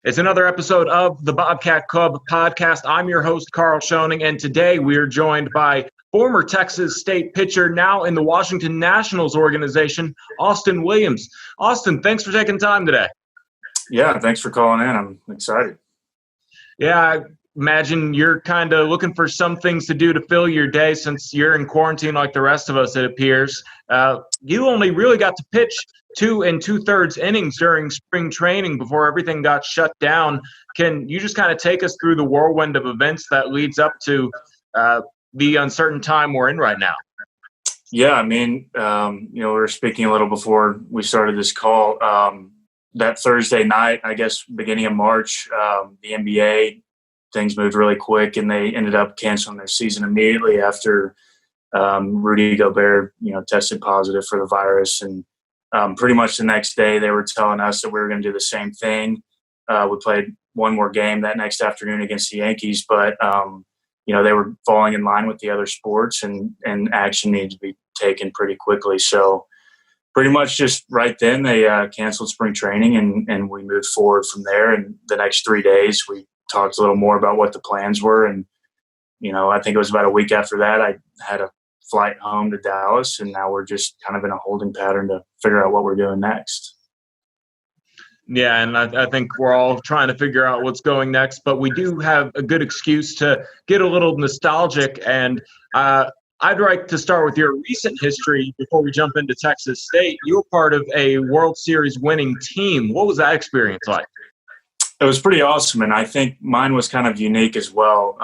It's another episode of the Bobcat Club podcast. I'm your host, Carl Schoening, and today we are joined by former Texas State pitcher, now in the Washington Nationals organization, Austen Williams. Austen, thanks for taking time today. Yeah, thanks for calling in. I'm excited. Yeah, I imagine you're kind of looking for some things to do to fill your day since you're in quarantine like the rest of us, it appears. You only really got to pitch 2 2/3 innings during spring training before everything got shut down. Can you just kind of take us through the whirlwind of events that leads up to the uncertain time we're in right now? Yeah, I mean, we were speaking a little before we started this call. That Thursday night, I guess, beginning of March, the NBA, things moved really quick, and they ended up canceling their season immediately after Rudy Gobert, tested positive for the virus. And pretty much the next day, they were telling us that we were going to do the same thing. We played one more game that next afternoon against the Yankees, but they were falling in line with the other sports, and action needed to be taken pretty quickly. So pretty much just right then they canceled spring training, and we moved forward from there. And the next 3 days we talked a little more about what the plans were. And, I think it was about a week after that I had a flight home to Dallas, and now we're just kind of in a holding pattern to figure out what we're doing next. Yeah, and I think we're all trying to figure out what's going next, but we do have a good excuse to get a little nostalgic. And I'd like to start with your recent history before we jump into Texas State. You were part of a World Series winning team. What was that experience like? It was pretty awesome, and I think mine was kind of unique as well.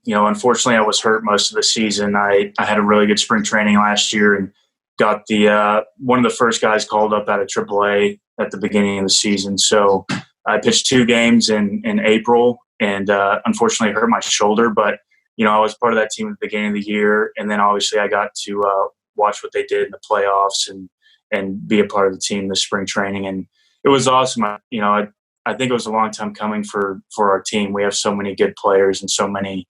Unfortunately, I was hurt most of the season. I had a really good spring training last year and got the one of the first guys called up out of AAA at the beginning of the season. So I pitched 2 games in April, and unfortunately hurt my shoulder. But I was part of that team at the beginning of the year, and then obviously I got to watch what they did in the playoffs and be a part of the team this spring training, and it was awesome. I think it was a long time coming for our team. We have so many good players and so many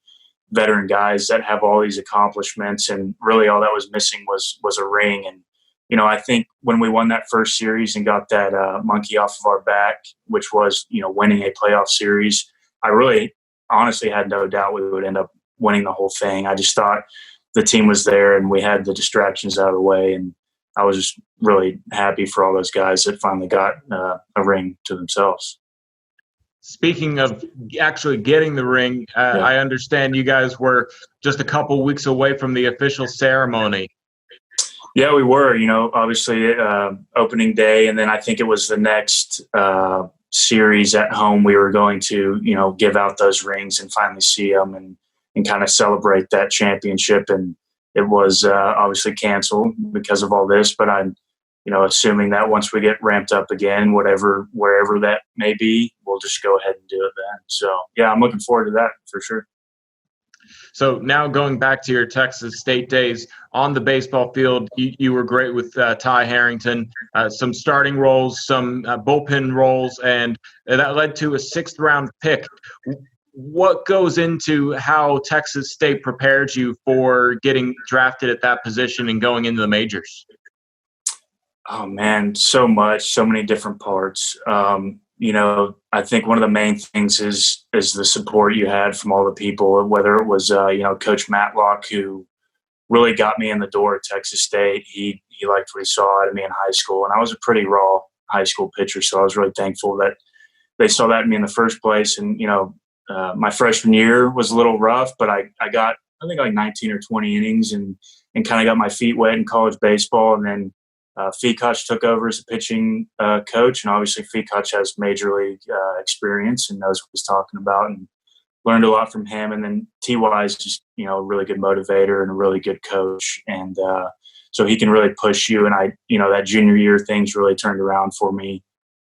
veteran guys that have all these accomplishments, and really all that was missing was a ring. And I think when we won that first series and got that monkey off of our back, which was winning a playoff series, I really honestly had no doubt we would end up winning the whole thing. I just thought the team was there and we had the distractions out of the way, and I was just really happy for all those guys that finally got a ring to themselves. Speaking of actually getting the ring, I understand you guys were just a couple weeks away from the official ceremony. Yeah, we were, obviously opening day, and then I think it was the next series at home we were going to, give out those rings and finally see them and kind of celebrate that championship. And it was obviously canceled because of all this, but I'm assuming that once we get ramped up again, wherever that may be, we'll just go ahead and do it then. So, yeah, I'm looking forward to that for sure. So now going back to your Texas State days on the baseball field, you were great with Ty Harrington, some starting roles, some bullpen roles, and that led to a 6th-round pick. What goes into how Texas State prepared you for getting drafted at that position and going into the majors? Oh man, so much, so many different parts. I think one of the main things is the support you had from all the people, whether it was, Coach Matlock, who really got me in the door at Texas State. He liked what he saw out of me in high school, and I was a pretty raw high school pitcher. So I was really thankful that they saw that in me in the first place. And, my freshman year was a little rough, but I got, I think, like 19 or 20 innings and kind of got my feet wet in college baseball. And then Feekoch took over as a pitching coach, and obviously Feekoch has major league experience and knows what he's talking about, and learned a lot from him. And then T.Y. is just, a really good motivator and a really good coach. And so he can really push you. And that junior year, things really turned around for me.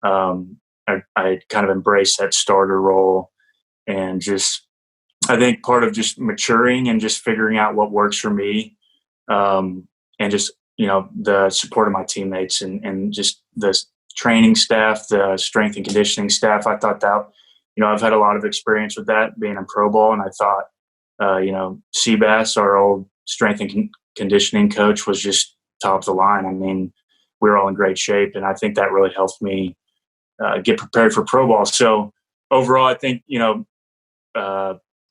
I kind of embraced that starter role, and just, I think part of just maturing and just figuring out what works for me, and just, the support of my teammates and just the training staff, the strength and conditioning staff. I thought that, I've had a lot of experience with that being in pro ball. And I thought, Seabass, our old strength and conditioning coach, was just top of the line. I mean, we were all in great shape. And I think that really helped me get prepared for pro ball. So overall, I think,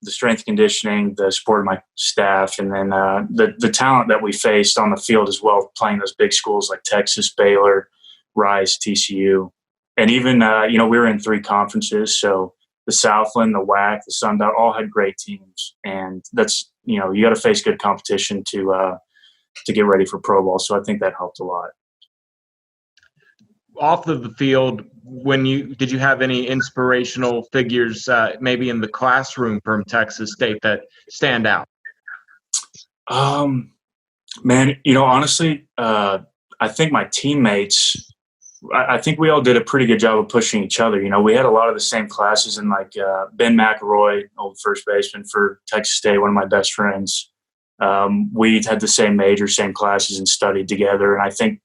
the strength conditioning, the support of my staff, and then the talent that we faced on the field as well, playing those big schools like Texas, Baylor, Rice, TCU. And even, we were in 3 conferences. So the Southland, the WAC, the Sun Belt all had great teams. And that's, you got to face good competition to get ready for pro ball. So I think that helped a lot. Off of the field, did you have any inspirational figures, maybe in the classroom from Texas State that stand out? Man, honestly, I think my teammates, I think we all did a pretty good job of pushing each other. We had a lot of the same classes, and like Ben McElroy, old first baseman for Texas State, one of my best friends. We had the same major, same classes, and studied together. And I think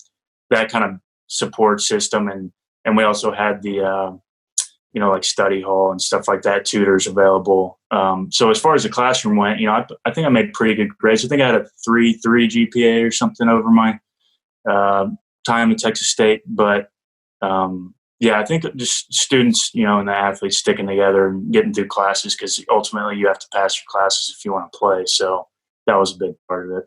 that kind of support system, and we also had the like study hall and stuff like that, tutors available. So as far as the classroom went, I think I made pretty good grades. I think I had a 3.3 GPA or something over my time at Texas State. But I think just students, and the athletes sticking together and getting through classes, because ultimately you have to pass your classes if you want to play. So that was a big part of it.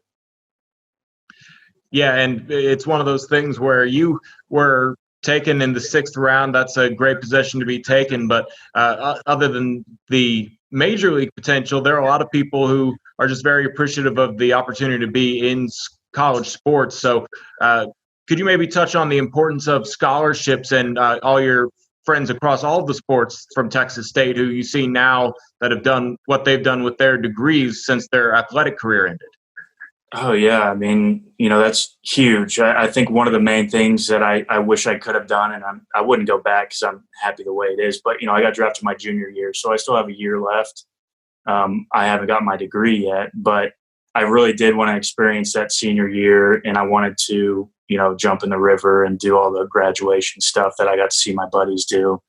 Yeah, and it's one of those things where you were taken in the 6th round. That's a great position to be taken. But other than the major league potential, there are a lot of people who are just very appreciative of the opportunity to be in college sports. So could you maybe touch on the importance of scholarships and all your friends across all of the sports from Texas State who you see now that have done what they've done with their degrees since their athletic career ended? Oh, yeah. I mean, that's huge. I think one of the main things that I wish I could have done, and I wouldn't go back because I'm happy the way it is, but, I got drafted my junior year, so I still have a year left. I haven't got my degree yet, but I really did want to experience that senior year, and I wanted to, jump in the river and do all the graduation stuff that I got to see my buddies do.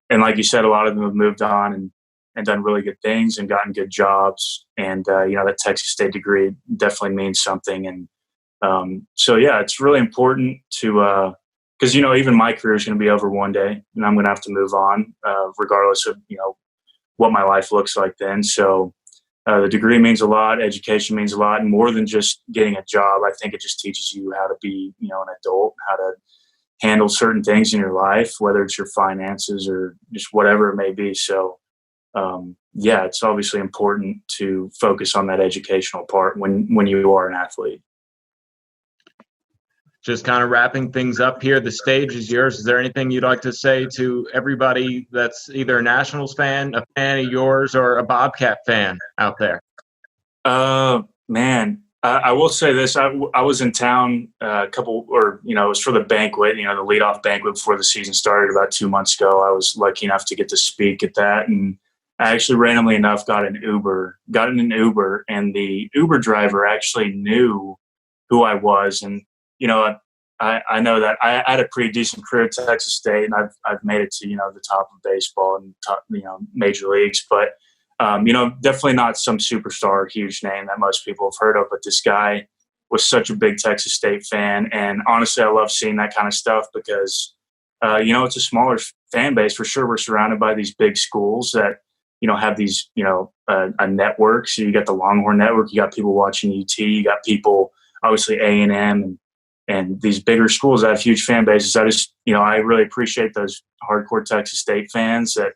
And like you said, a lot of them have moved on and done really good things and gotten good jobs. And, that Texas State degree definitely means something. And it's really important to because, even my career is going to be over one day, and I'm going to have to move on regardless of, what my life looks like then. So the degree means a lot. Education means a lot. And more than just getting a job, I think it just teaches you how to be, an adult, how to handle certain things in your life, whether it's your finances or just whatever it may be. So, it's obviously important to focus on that educational part when you are an athlete. Just kind of wrapping things up here, the stage is yours. Is there anything you'd like to say to everybody that's either a Nationals fan, a fan of yours, or a Bobcat fan out there? Man, I will say this. I was in town it was for the banquet, the leadoff banquet before the season started about 2 months ago. I was lucky enough to get to speak at that, and I actually randomly enough got in an Uber, and the Uber driver actually knew who I was. And, I know that I had a pretty decent career at Texas State, and I've made it to, the top of baseball and top, major leagues, but, definitely not some superstar, huge name that most people have heard of, but this guy was such a big Texas State fan. And honestly, I love seeing that kind of stuff because, it's a smaller fan base for sure. We're surrounded by these big schools that, have these, a network. So you got the Longhorn Network, you got people watching UT, you got people, obviously A&M and these bigger schools that have huge fan bases. I just, I really appreciate those hardcore Texas State fans that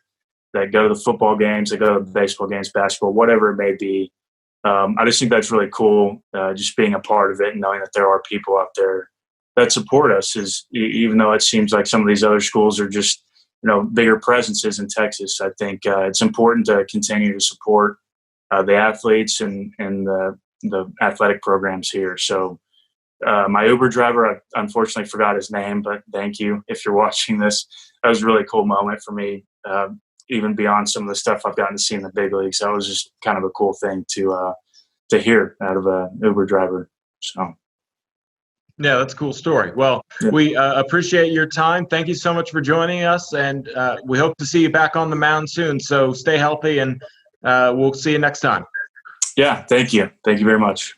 go to the football games, that go to the baseball games, basketball, whatever it may be. I just think that's really cool, just being a part of it and knowing that there are people out there that support us, even though it seems like some of these other schools are just, bigger presences in Texas. I think it's important to continue to support the athletes and the athletic programs here. So my Uber driver, I unfortunately forgot his name, but thank you if you're watching this. That was a really cool moment for me, even beyond some of the stuff I've gotten to see in the big leagues. That was just kind of a cool thing to hear out of an Uber driver. So. Yeah, that's a cool story. Well, we appreciate your time. Thank you so much for joining us, and we hope to see you back on the mound soon. So stay healthy, and we'll see you next time. Yeah, thank you. Thank you very much.